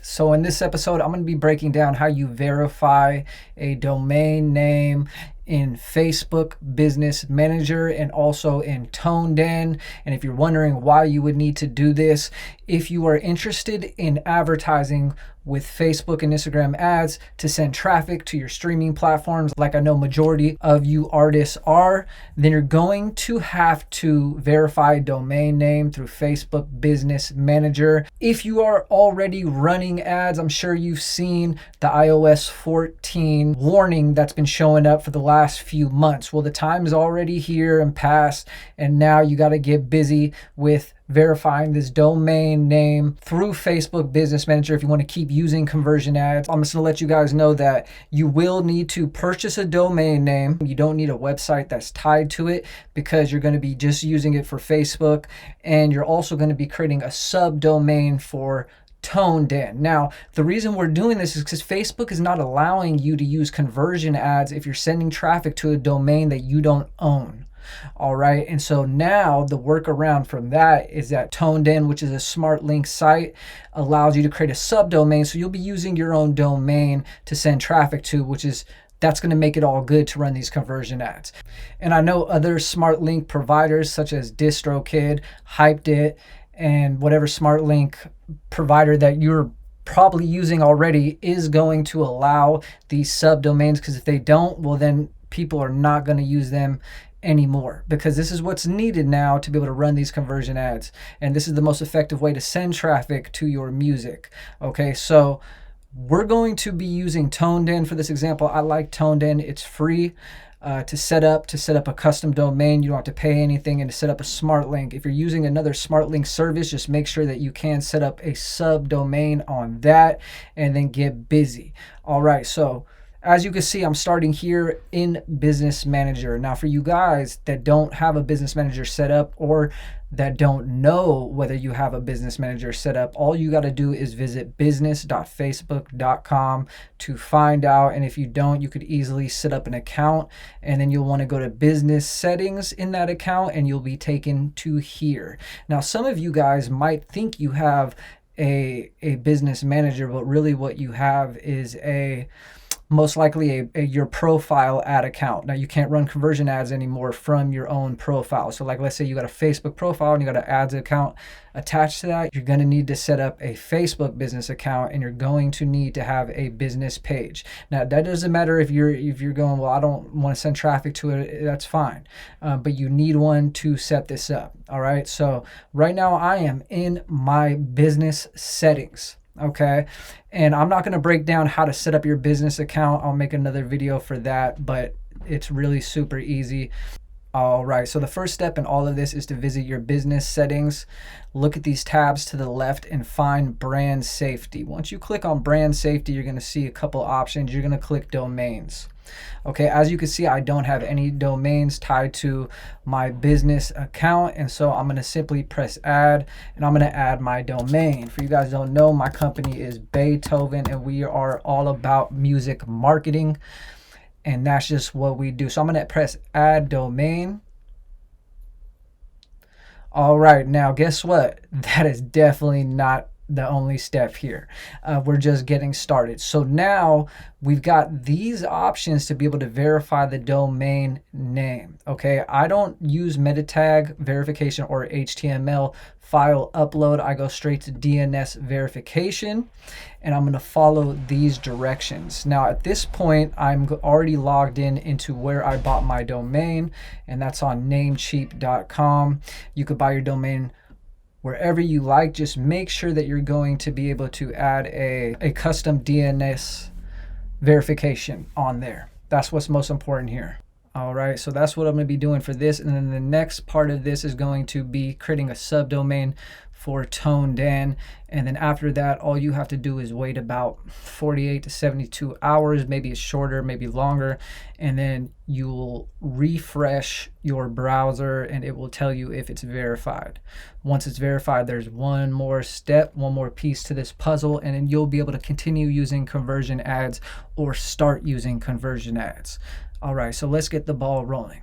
So in this episode, I'm going to be breaking down how you verify a domain name in Facebook Business Manager and also in Toneden. And if you're wondering why you would need to do this, if you are interested in advertising with Facebook and Instagram ads to send traffic to your streaming platforms, like I know majority of you artists are, then you're going to have to verify a domain name through Facebook Business Manager. If you are already running ads, I'm sure you've seen the iOS 14 warning that's been showing up for the last few months. Well, the time is already here and past, and now you got to get busy with verifying this domain name through Facebook Business Manager if you want to keep using conversion ads. I'm just going to let you guys know that you will need to purchase a domain name. You don't need a website that's tied to it because you're going to be just using it for Facebook, and you're also going to be creating a subdomain for Toneden. Now, the reason we're doing this is because Facebook is not allowing you to use conversion ads if you're sending traffic to a domain that you don't own. All right, and so now the workaround from that is that Toneden, which is a smart link site, allows you to create a subdomain. So you'll be using your own domain to send traffic to, that's going to make it all good to run these conversion ads. And I know other smart link providers such as DistroKid, Hyped It, and whatever smart link provider that you're probably using already is going to allow these subdomains, because if they don't, well, then people are not going to use them anymore, because this is what's needed now to be able to run these conversion ads, and this is the most effective way to send traffic to your music. Okay, so we're going to be using Toneden for this example. I like Toneden. It's free to set up a custom domain. You don't have to pay anything, and to set up a smart link. If you're using another smart link service, just make sure that you can set up a subdomain on that and then get busy. All right, so as you can see, I'm starting here in Business Manager. Now, for you guys that don't have a Business Manager set up, or that don't know whether you have a Business Manager set up, all you got to do is visit business.facebook.com to find out. And if you don't, you could easily set up an account, and then you'll want to go to business settings in that account, and you'll be taken to here. Now, some of you guys might think you have a Business Manager, but really what you have is most likely your profile ad account. Now, you can't run conversion ads anymore from your own profile. So like, let's say you got a Facebook profile and you got an ads account attached to that. You're going to need to set up a Facebook business account, and you're going to need to have a business page. Now, that doesn't matter if you're going, well, I don't want to send traffic to it. That's fine. But you need one to set this up. All right. So right now I am in my business settings. Okay, and I'm not going to break down how to set up your business account. I'll make another video for that, but it's really super easy. All right, so the first step in all of this is to visit your business settings. Look at these tabs to the left and find brand safety. Once you click on brand safety, you're going to see a couple options. You're going to click domains. Okay, as you can see, I don't have any domains tied to my business account, and so I'm going to simply press add, and I'm going to add my domain. For you guys who don't know, my company is Beethoven, and we are all about music marketing, and that's just what we do. So I'm going to press add domain. All right, now guess what? That is definitely not the only step here. We're just getting started. So now we've got these options to be able to verify the domain name. Okay, I don't use meta tag verification or HTML file upload. I go straight to DNS verification, and I'm going to follow these directions. Now at this point, I'm already logged into where I bought my domain, and that's on namecheap.com. You could buy your domain wherever you like. Just make sure that you're going to be able to add a custom DNS verification on there. That's what's most important here. All right, so that's what I'm going to be doing for this. And then the next part of this is going to be creating a subdomain for Toneden. And then after that, all you have to do is wait about 48 to 72 hours. Maybe it's shorter, maybe longer. And then you'll refresh your browser, and it will tell you if it's verified. Once it's verified, there's one more step, one more piece to this puzzle, and then you'll be able to continue using conversion ads or start using conversion ads. All right, so let's get the ball rolling.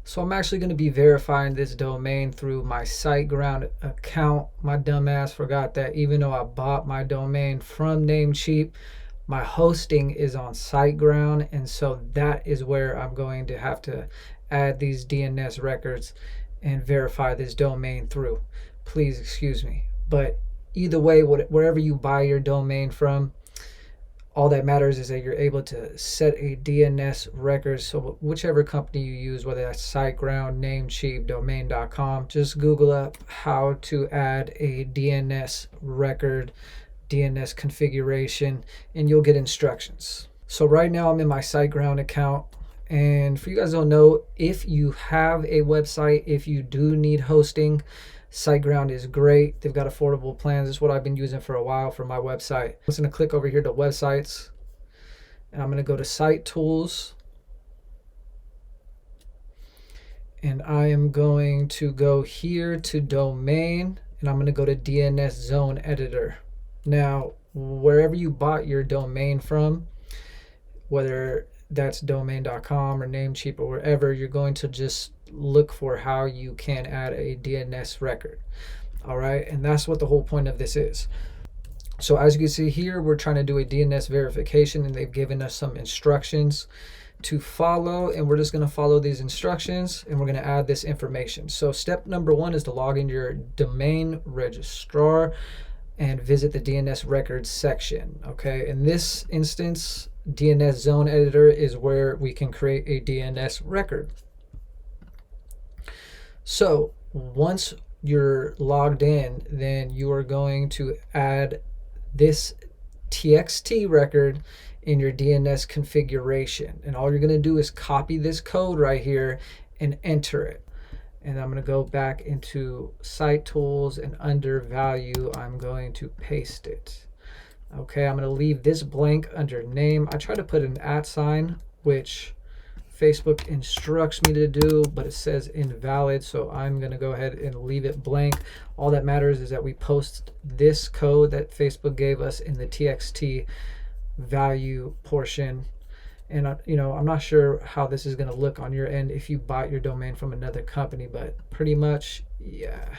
So I'm actually going to be verifying this domain through my SiteGround account. My dumbass forgot that even though I bought my domain from Namecheap, my hosting is on SiteGround, and so that is where I'm going to have to add these DNS records and verify this domain through. Please excuse me. But either way, wherever you buy your domain from, all that matters is that you're able to set a DNS record. So whichever company you use, whether that's SiteGround, Namecheap, domain.com, just Google up how to add a DNS record, DNS configuration, and you'll get instructions. So right now I'm in my SiteGround account. And for you guys who don't know, if you have a website, if you do need hosting, SiteGround is great. They've got affordable plans. This is what I've been using for a while for my website. I'm just going to click over here to websites, and I'm going to go to Site Tools, and I am going to go here to Domain, and I'm going to go to DNS Zone Editor. Now, wherever you bought your domain from, whether that's domain.com or Namecheap or wherever, you're going to just look for how you can add a DNS record. All right, and that's what the whole point of this is. So as you can see here, we're trying to do a DNS verification, and they've given us some instructions to follow, and we're just going to follow these instructions, and we're going to add this information. So step number 1 is to log into your domain registrar and visit the DNS records section. Okay, in this instance, DNS Zone Editor is where we can create a DNS record. So once you're logged in, then you are going to add this TXT record in your DNS configuration. And all you're going to do is copy this code right here and enter it. And I'm going to go back into Site Tools, and under Value, I'm going to paste it. Okay, I'm going to leave this blank under Name. I try to put an @, which Facebook instructs me to do, but it says invalid, so I'm going to go ahead and leave it blank. All that matters is that we post this code that Facebook gave us in the TXT value portion. And I'm not sure how this is going to look on your end if you bought your domain from another company, but pretty much, yeah.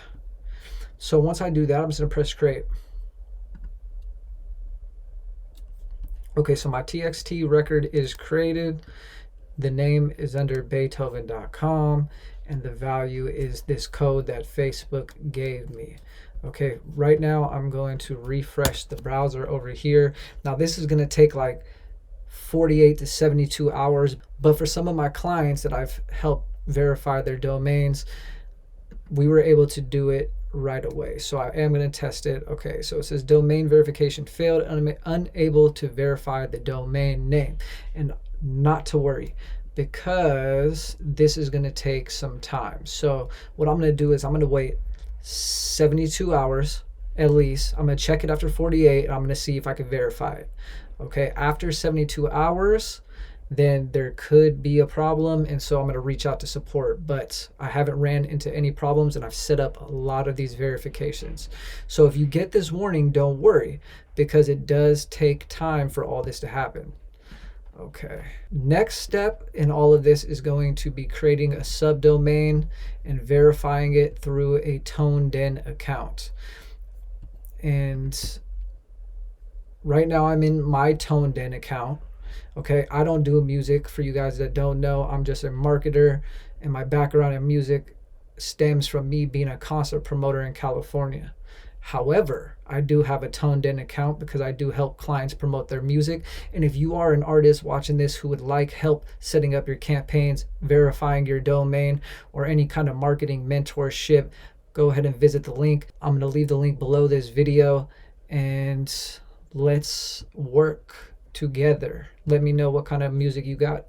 So once I do that, I'm just going to press create. Okay, so my TXT record is created. The name is under Beethoven.com, and the value is this code that Facebook gave me. Okay, right now I'm going to refresh the browser over here. Now this is going to take like 48 to 72 hours, but for some of my clients that I've helped verify their domains, we were able to do it right away. So I am going to test it. Okay, so it says domain verification failed, unable to verify the domain name. And not to worry, because this is going to take some time. So what I'm going to do is I'm going to wait 72 hours at least. I'm going to check it after 48, and I'm going to see if I can verify it. Okay, after 72 hours, then there could be a problem, and so I'm going to reach out to support, but I haven't ran into any problems, and I've set up a lot of these verifications. So if you get this warning, don't worry, because it does take time for all this to happen. Okay, next step in all of this is going to be creating a subdomain and verifying it through a Toneden account. And right now I'm in my Toneden account. Okay, I don't do music. For you guys that don't know, I'm just a marketer, and my background in music stems from me being a concert promoter in California. However, I do have a Toneden account because I do help clients promote their music. And if you are an artist watching this who would like help setting up your campaigns, verifying your domain, or any kind of marketing mentorship, go ahead and visit the link. I'm going to leave the link below this video, and let's work together. Let me know what kind of music you got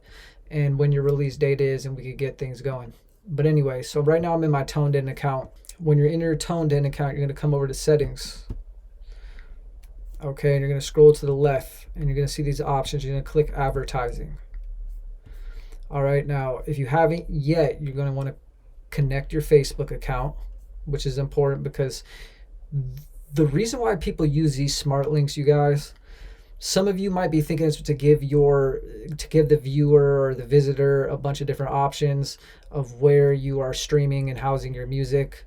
and when your release date is, and we could get things going. But anyway, so right now I'm in my Toneden account. When you're in your Toneden account, you're going to come over to settings. Okay, and you're going to scroll to the left, and you're going to see these options. You're going to click advertising. All right, now if you haven't yet, you're going to want to connect your Facebook account, which is important, because the reason why people use these smart links, you guys, Some of you might be thinking it's to give the viewer or the visitor a bunch of different options of where you are streaming and housing your music.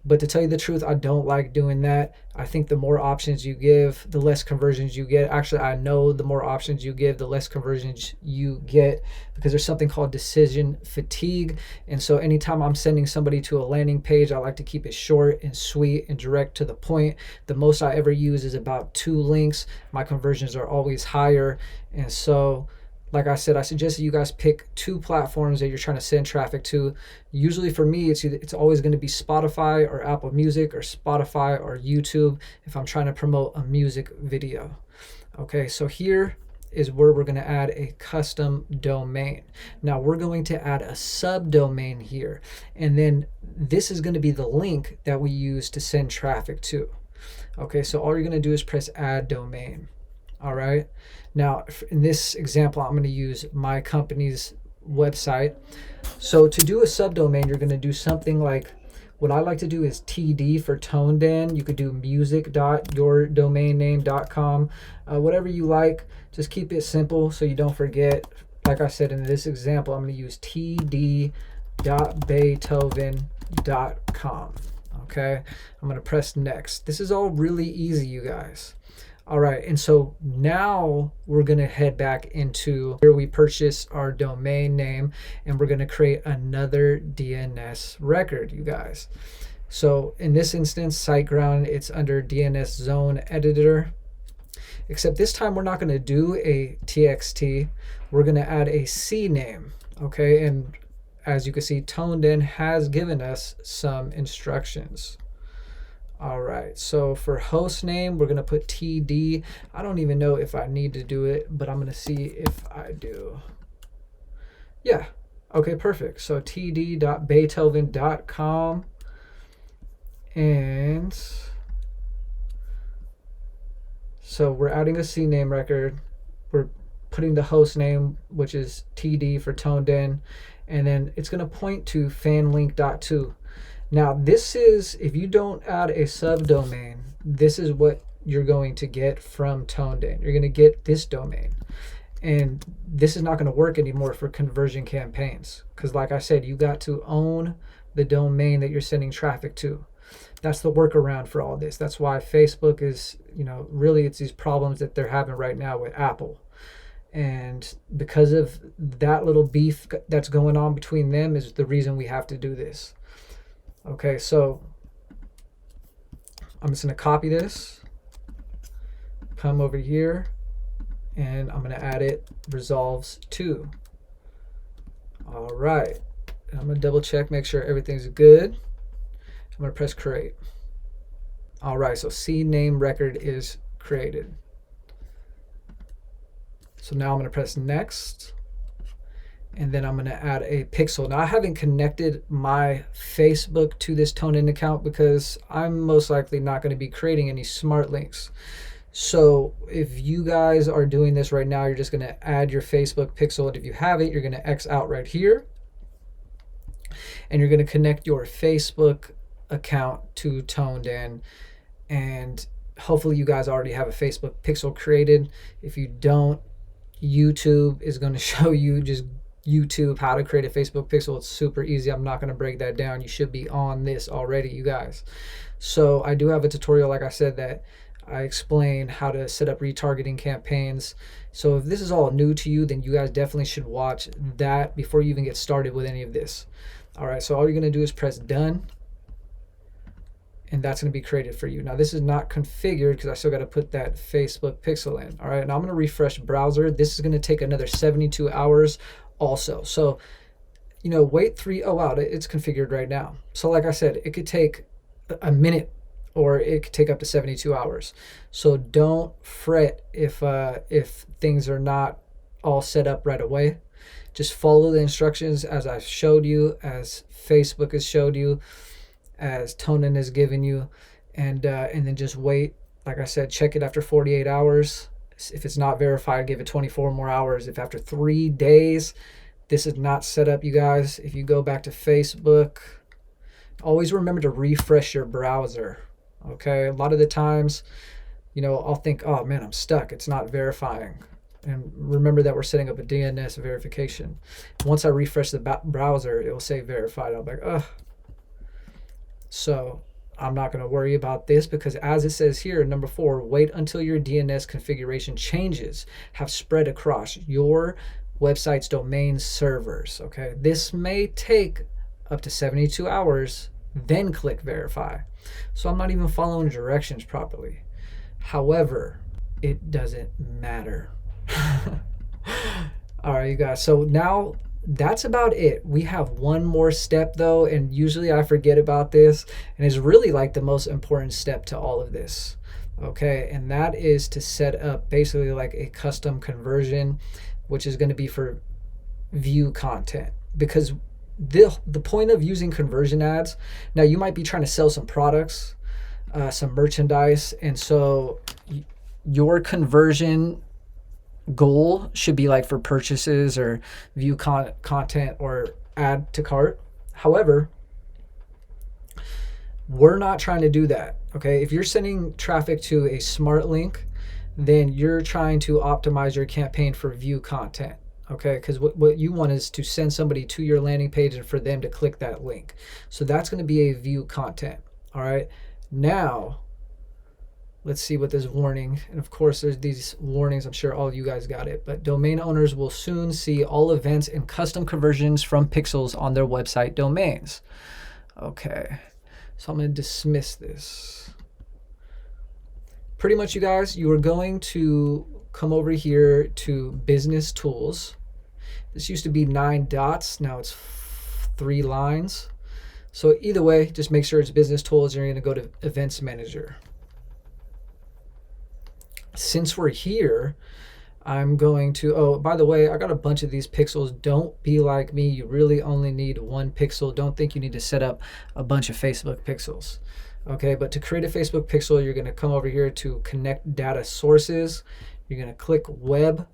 But to tell you the truth, I don't like doing that. I think the more options you give, the less conversions you get. Actually, I know the more options you give, the less conversions you get, because there's something called decision fatigue. And so anytime I'm sending somebody to a landing page, I like to keep it short and sweet and direct to the point. The most I ever use is about 2 links. My conversions are always higher. And so, like I said, I suggest that you guys pick 2 platforms that you're trying to send traffic to. Usually for me, it's always going to be Spotify or Apple Music or Spotify or YouTube if I'm trying to promote a music video. Okay, so here is where we're going to add a custom domain. Now we're going to add a subdomain here, and then this is going to be the link that we use to send traffic to. Okay, so all you're going to do is press add domain. All right. Now, in this example, I'm going to use my company's website. So to do a subdomain, you're going to do something like, what I like to do is TD for Toneden. You could do music.yourdomainname.com, whatever you like. Just keep it simple so you don't forget. Like I said, in this example, I'm going to use td.beethoven.com. Okay, I'm going to press next. This is all really easy, you guys. All right, and so now we're going to head back into where we purchased our domain name, and we're going to create another DNS record, you guys. So in this instance, SiteGround, it's under DNS Zone Editor, except this time we're not going to do a TXT. We're going to add a CNAME, okay? And as you can see, Toneden has given us some instructions. All right, so for host name, we're going to put TD. I don't even know if I need to do it, but I'm going to see if I do. Yeah, okay, perfect. So td.beethoven.com. And so we're adding a CNAME record. We're putting the host name, which is TD for Toneden. And then it's going to point to fanlink.to. Now this is, if you don't add a subdomain, this is what you're going to get from Toneden. You're going to get this domain. And this is not going to work anymore for conversion campaigns. Because like I said, you got to own the domain that you're sending traffic to. That's the workaround for all this. That's why Facebook is, really it's these problems that they're having right now with Apple. And because of that little beef that's going on between them is the reason we have to do this. Okay, so I'm just going to copy this, come over here, and I'm going to add it resolves to. All right, I'm going to double check, make sure everything's good. I'm going to press create. All right, so CNAME record is created. So now I'm going to press next. And then I'm going to add a pixel. Now I haven't connected my Facebook to this Toneden account because I'm most likely not going to be creating any smart links. So if you guys are doing this right now, you're just going to add your Facebook pixel. And if you have it, you're going to X out right here. And you're going to connect your Facebook account to Toneden. And hopefully you guys already have a Facebook pixel created. If you don't, YouTube is going to show you just YouTube how to create a Facebook pixel. It's super easy. I'm not going to break that down. You should be on this already, you guys. So I do have a tutorial, like I said, that I explain how to set up retargeting campaigns. So if this is all new to you, then you guys definitely should watch that before you even get started with any of this. All right, so all you're going to do is press done, and that's going to be created for you. Now this is not configured because I still got to put that Facebook pixel in. All right, now I'm going to refresh browser. This is going to take another 72 hours also. So, wait it's configured right now. So like I said, it could take a minute or it could take up to 72 hours. So don't fret if things are not all set up right away. Just follow the instructions as I've showed you, as Facebook has showed you, as Toneden has given you, and then just wait. Like I said, check it after 48 hours. If it's not verified, give it 24 more hours. If after 3 days this is not set up, you guys, if you go back to Facebook, always remember to refresh your browser. Okay, a lot of the times, I'll think, oh man, I'm stuck. It's not verifying. And remember that we're setting up a DNS verification. Once I refresh the browser, it will say verified. I'll be like, ugh. So I'm not going to worry about this, because as it says here, number 4, wait until your DNS configuration changes have spread across your website's domain servers. Okay, this may take up to 72 hours, then click verify. So I'm not even following directions properly. However, it doesn't matter. All right, you guys. So now that's about it. We have one more step though, and usually I forget about this, and it's really like the most important step to all of this. Okay, and that is to set up basically like a custom conversion, which is going to be for view content. Because the point of using conversion ads, now you might be trying to sell some products, some merchandise, and so your conversion goal should be like for purchases or view content or add to cart. However, we're not trying to do that. Okay, if you're sending traffic to a smart link, then you're trying to optimize your campaign for view content. Okay, because what you want is to send somebody to your landing page and for them to click that link. So that's going to be a view content. All right, now let's see what this warning, and of course there's these warnings, I'm sure all of you guys got it, but domain owners will soon see all events and custom conversions from pixels on their website domains. Okay, so I'm going to dismiss this. Pretty much, you guys, you are going to come over here to business tools. This used to be 9 dots, now it's 3 lines. So either way, just make sure it's business tools, and you're going to go to events manager. Since we're here, I'm going to, oh, by the way, I got a bunch of these pixels. Don't be like me. You really only need 1 pixel. Don't think you need to set up a bunch of Facebook pixels. Okay, but to create a Facebook pixel, you're going to come over here to connect data sources. You're going to click web.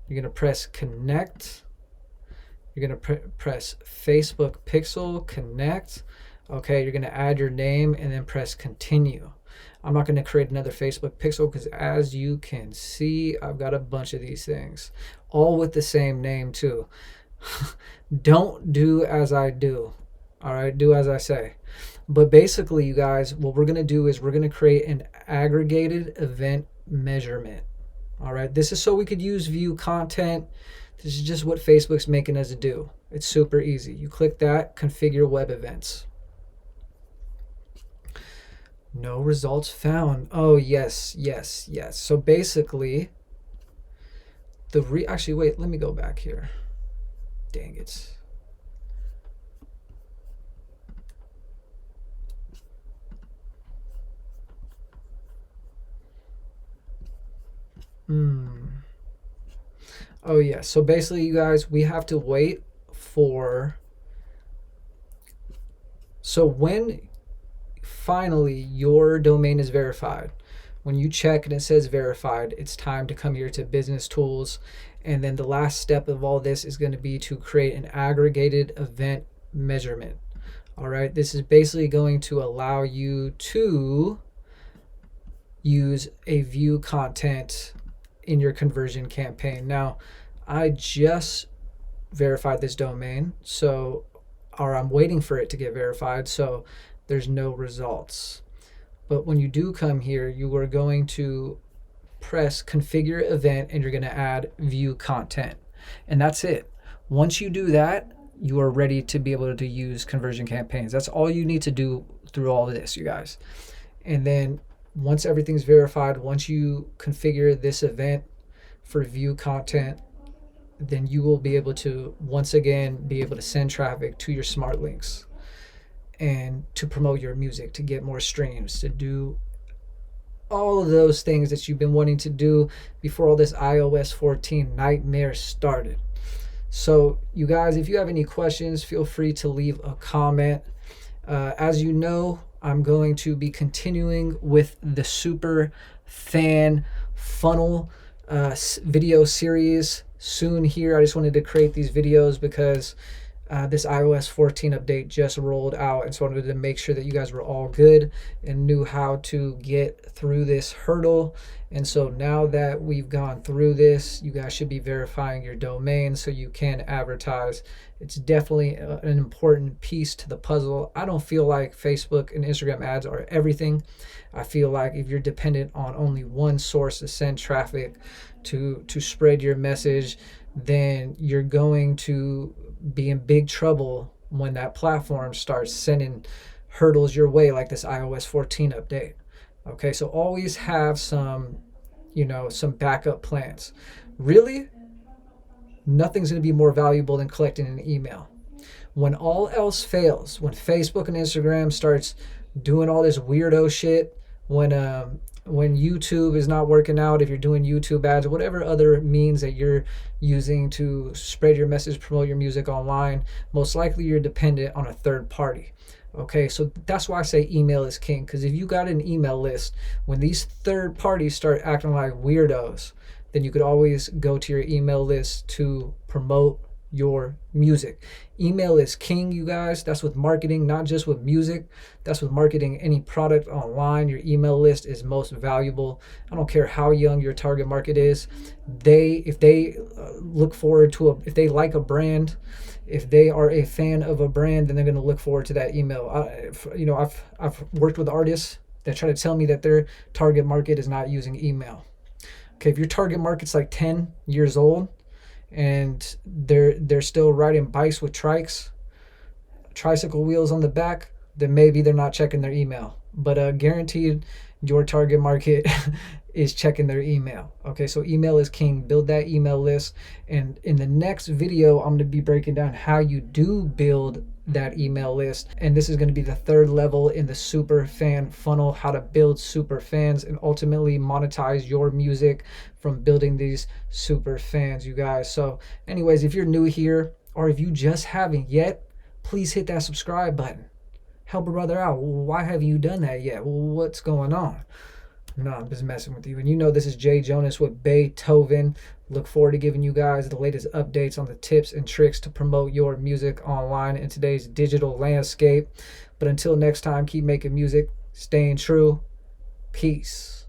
You're going to press connect. You're going to press Facebook pixel connect. Okay, you're going to add your name and then press continue. I'm not going to create another Facebook pixel because, as you can see, I've got a bunch of these things, all with the same name too. Don't do as I do. All right, do as I say. But basically, you guys, what we're going to do is we're going to create an aggregated event measurement. All right, this is so we could use view content. This is just what Facebook's making us do. It's super easy. You click that, configure web events. No results found. Oh, yes, yes, yes. So basically, actually, wait, let me go back here. Dang it. Oh, yeah. So basically, you guys, we have to wait for... So when finally your domain is verified, when you check and it says verified, it's time to come here to business tools. And then the last step of all this is going to be to create an aggregated event measurement. All right. This is basically going to allow you to use a view content in your conversion campaign. Now, I just verified this domain, or I'm waiting for it to get verified, so there's no results. But when you do come here, you are going to press configure event and you're going to add view content. And that's it. Once you do that, you are ready to be able to use conversion campaigns. That's all you need to do through all of this, you guys. And then once everything's verified, once you configure this event for view content, then you will be able to, once again, be able to send traffic to your smart links and to promote your music, to get more streams, to do all of those things that you've been wanting to do before all this iOS 14 nightmare started. So you guys, if you have any questions, feel free to leave a comment. As you know, I'm going to be continuing with the super fan funnel video series soon here. I just wanted to create these videos because This iOS 14 update just rolled out, and so I wanted to make sure that you guys were all good and knew how to get through this hurdle. And so now that we've gone through this, you guys should be verifying your domain so you can advertise. It's definitely an important piece to the puzzle. I don't feel like Facebook and Instagram ads are everything. I feel like if you're dependent on only one source to send traffic to spread your message, then you're going to be in big trouble when that platform starts sending hurdles your way, like this iOS 14 update. Okay, so always have some backup plans. Really, nothing's going to be more valuable than collecting an email. When all else fails, when Facebook and Instagram starts doing all this weirdo shit, when YouTube is not working out, if you're doing YouTube ads, whatever other means that you're using to spread your message, promote your music online, most likely you're dependent on a third party. Okay, so that's why I say email is king, because if you got an email list, when these third parties start acting like weirdos, then you could always go to your email list to promote your music. Email is king, you guys. That's with marketing, not just with music. That's with marketing any product online. Your email list is most valuable. I don't care how young your target market is. If they look forward to if they like a brand, if they are a fan of a brand, then they're going to look forward to that email. I've worked with artists that try to tell me that their target market is not using email. Okay, if your target market's like 10 years old and they're still riding bikes with tricycle wheels on the back, then maybe they're not checking their email. But guaranteed your target market is checking their email. Okay, so email is king. Build that email list. And in the next video, I'm going to be breaking down how you do build that email list. And this is going to be the third level in the super fan funnel, how to build super fans and ultimately monetize your music from building these super fans, you guys. So anyways, if you're new here or if you just haven't yet, please hit that subscribe button. Help a brother out. Why haven't you done that yet? What's going on? No, I'm just messing with you. And you know this is Jay Jonas with Beethoven. Look forward to giving you guys the latest updates on the tips and tricks to promote your music online in today's digital landscape. But until next time, keep making music, staying true. Peace.